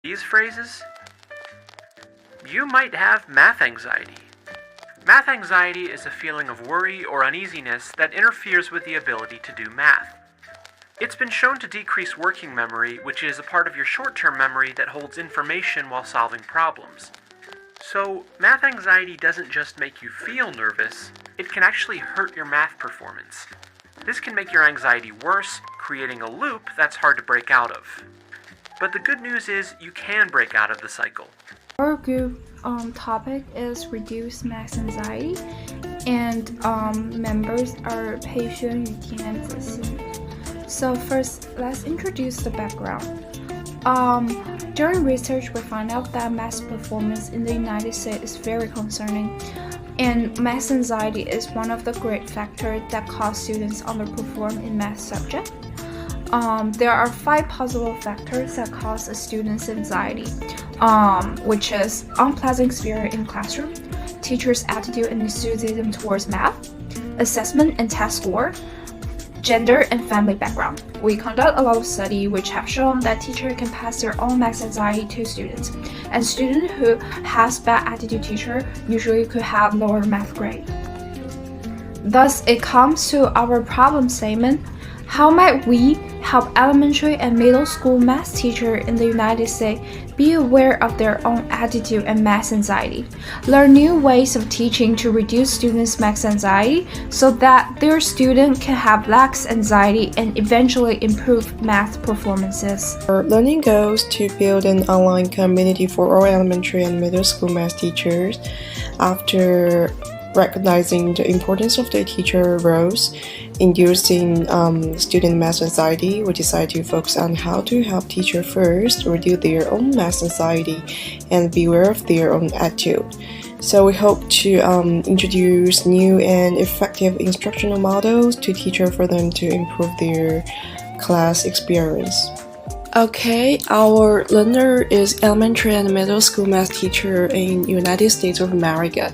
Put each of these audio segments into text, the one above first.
These phrases? You might have math anxiety. Math anxiety is a feeling of worry or uneasiness that interferes with the ability to do math. It's been shown to decrease working memory, which is a part of your short-term memory that holds information while solving problems. So, math anxiety doesn't just make you feel nervous, it can actually hurt your math performance. This can make your anxiety worse, creating a loop that's hard to break out of. But the good news is you can break out of the cycle. Our group topic is reduce math anxiety, and members are patient, routine, and Zixin. So first, let's introduce the background. During research, we found out that math performance in the United States is very concerning, and math anxiety is one of the great factors that cause students underperform in math subject. There are 5 possible factors that cause a student's anxiety, which is unpleasant experience in classroom, teacher's attitude and enthusiasm towards math, assessment and test score, gender and family background. We conduct a lot of studies which have shown that teachers can pass their own math anxiety to students, and student who has bad attitude teacher usually could have lower math grade. Thus, it comes to our problem statement. How might we help elementary and middle school math teachers in the United States be aware of their own attitude and math anxiety, learn new ways of teaching to reduce students' math anxiety so that their students can have less anxiety and eventually improve math performances? Our learning goals to build an online community for all elementary and middle school math teachers. After recognizing the importance of the teacher roles inducing student math anxiety, we decided to focus on how to help teachers first reduce their own math anxiety and be aware of their own attitude. So we hope to introduce new and effective instructional models to teachers for them to improve their class experience. Okay, our learner is elementary and middle school math teacher in United States of America.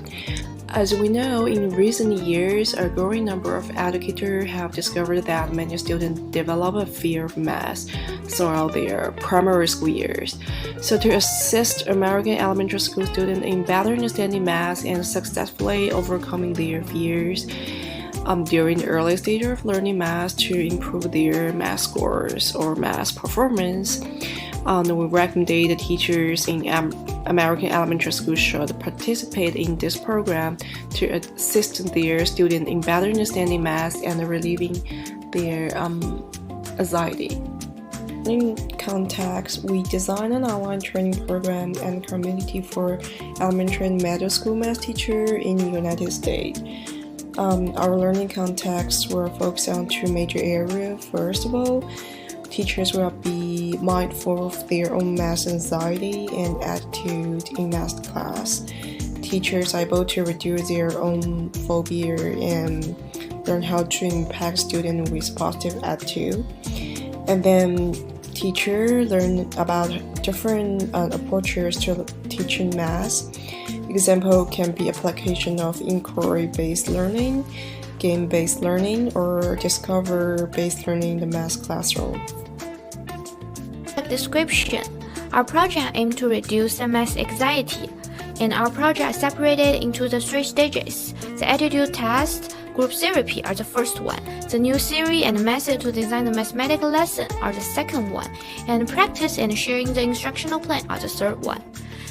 As we know, in recent years, a growing number of educators have discovered that many students develop a fear of math throughout their primary school years. So to assist American elementary school students in better understanding math and successfully overcoming their fears during the early stage of learning math to improve their math scores or math performance, we recommend the teachers in American elementary schools should participate in this program to assist their students in better understanding math and relieving their anxiety. In context, we design an online training program and community for elementary and middle school math teachers in the United States. Our learning context will focus on 2 major areas. First of all, teachers will be mindful of their own math anxiety and attitude in math class. Teachers are able to reduce their own phobia and learn how to impact students with positive attitude. And then teachers learn about different approaches to teaching math. Example can be application of inquiry-based learning, game-based learning, or discover-based learning in the math classroom. Description. Our project aims to reduce the math anxiety, and our project is separated into the 3 stages. The attitude test, group therapy are the first one. The new theory and method to design the mathematical lesson are the second one, and practice and sharing the instructional plan are the third one.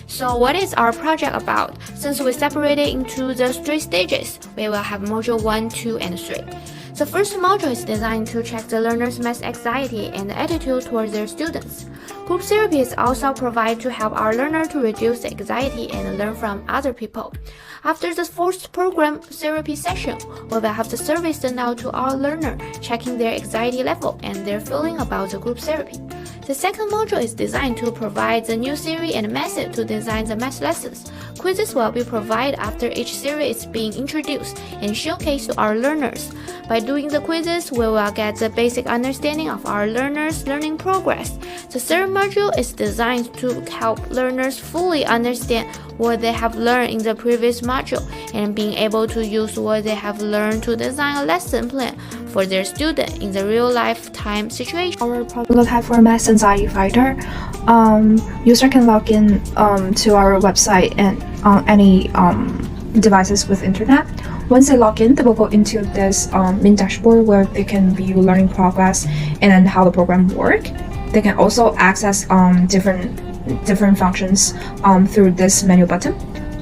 So what is our project about? Since we separated into the 3 stages, we will have module 1, 2, and 3. The first module is designed to check the learner's math anxiety and attitude towards their students. Group therapy is also provided to help our learner to reduce the anxiety and learn from other people. After the 4th program therapy session, we will have the service sent out to our learner, checking their anxiety level and their feeling about the group therapy. The second module is designed to provide the new theory and method to design the math lessons. Quizzes will be provided after each theory is being introduced and showcased to our learners. By doing the quizzes, we will get the basic understanding of our learners' learning progress. The third module is designed to help learners fully understand what they have learned in the previous module and being able to use what they have learned to design a lesson plan for their student in the real lifetime situation. Our prototype for Math Anxiety Fighter, user can log in to our website and on any devices with internet. Once they log in, they will go into this main dashboard where they can view learning progress and then how the program work. They can also access different functions through this menu button.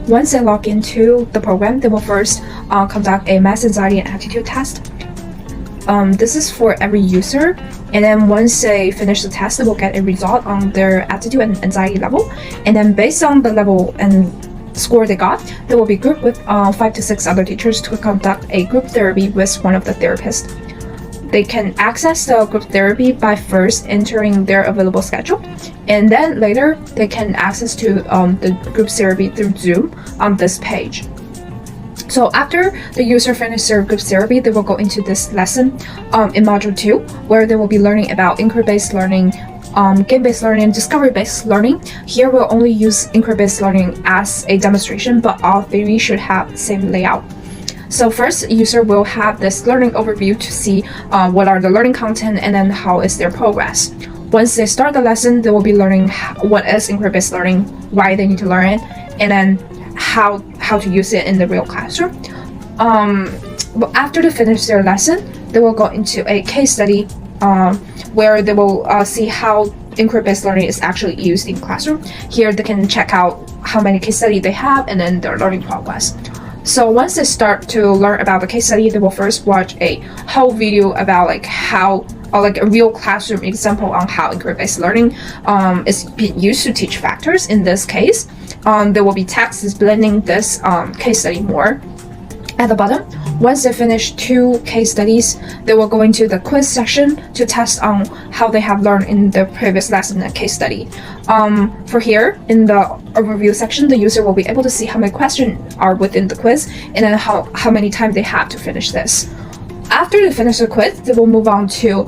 Once they log into the program, they will first conduct a math anxiety and aptitude test. This is for every user, and then once they finish the test, they will get a result on their aptitude and anxiety level, and then based on the level and score they got, they will be grouped with 5 to 6 other teachers to conduct a group therapy with one of the therapists. They can access the group therapy by first entering their available schedule, and then later they can access to the group therapy through Zoom on this page. So after the user finishes their group therapy, they will go into this lesson in Module 2, where they will be learning about inquiry-based learning, game-based learning, discovery-based learning. Here we'll only use inquiry-based learning as a demonstration, but all three should have the same layout. So first, user will have this learning overview to see what are the learning content and then how is their progress. Once they start the lesson, they will be learning what is inquiry-based learning, why they need to learn it, and then how to use it in the real classroom. But after they finish their lesson, they will go into a case study where they will see how inquiry-based learning is actually used in classroom. Here they can check out how many case studies they have and then their learning progress. So once they start to learn about the case study, they will first watch a whole video about a real classroom example on how inquiry-based learning is being used to teach factors. In this case, there will be text explaining this case study more. At the bottom, once they finish 2 case studies, they will go into the quiz section to test on how they have learned in the previous lesson and case study. For here, in the overview section, the user will be able to see how many questions are within the quiz and then how many times they have to finish this. After they finish the quiz, they will move on to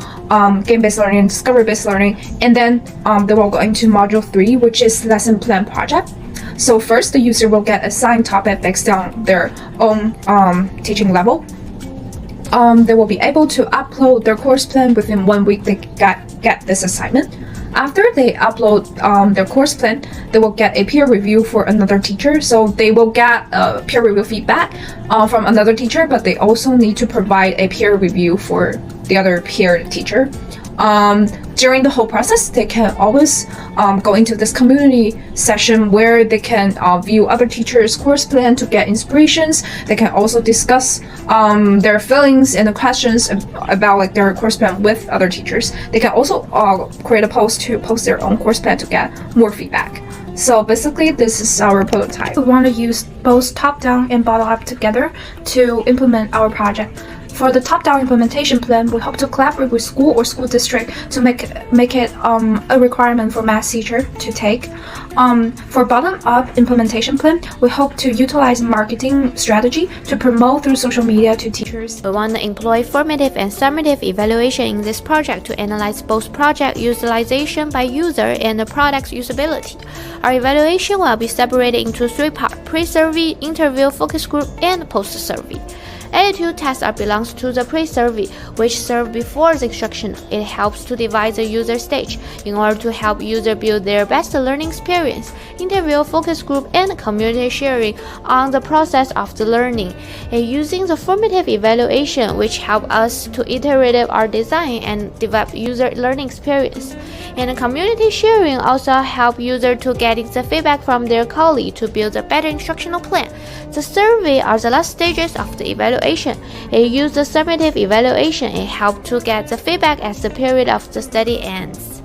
game-based learning and discovery-based learning, and then they will go into Module 3, which is lesson plan project. So first, the user will get assigned topic based on their own teaching level. They will be able to upload their course plan within 1 week they get this assignment. After they upload their course plan, they will get a peer review for another teacher. So they will get peer review feedback from another teacher, but they also need to provide a peer review for the other peer teacher. During the whole process, they can always go into this community session where they can view other teachers' course plan to get inspirations. They can also discuss their feelings and the questions about their course plan with other teachers. They can also create a post to post their own course plan to get more feedback. So basically, this is our prototype. We want to use both top-down and bottom-up together to implement our project. For the top-down implementation plan, we hope to collaborate with school or school district to make it a requirement for math teacher to take. For bottom-up implementation plan, we hope to utilize marketing strategy to promote through social media to teachers. We want to employ formative and summative evaluation in this project to analyze both project utilization by user and the product's usability. Our evaluation will be separated into 3 parts: pre-survey, interview, focus group, and post-survey. Attitude tests belongs to the pre-survey, which serve before the instruction. It helps to divide the user stage in order to help user build their best learning experience. Interview, focus group, and community sharing on the process of the learning. And using the formative evaluation, which help us to iterate our design and develop user learning experience. And community sharing also help user to get the feedback from their colleague to build a better instructional plan. The survey are the last stages of the evaluation. It use the summative evaluation and help to get the feedback as the period of the study ends.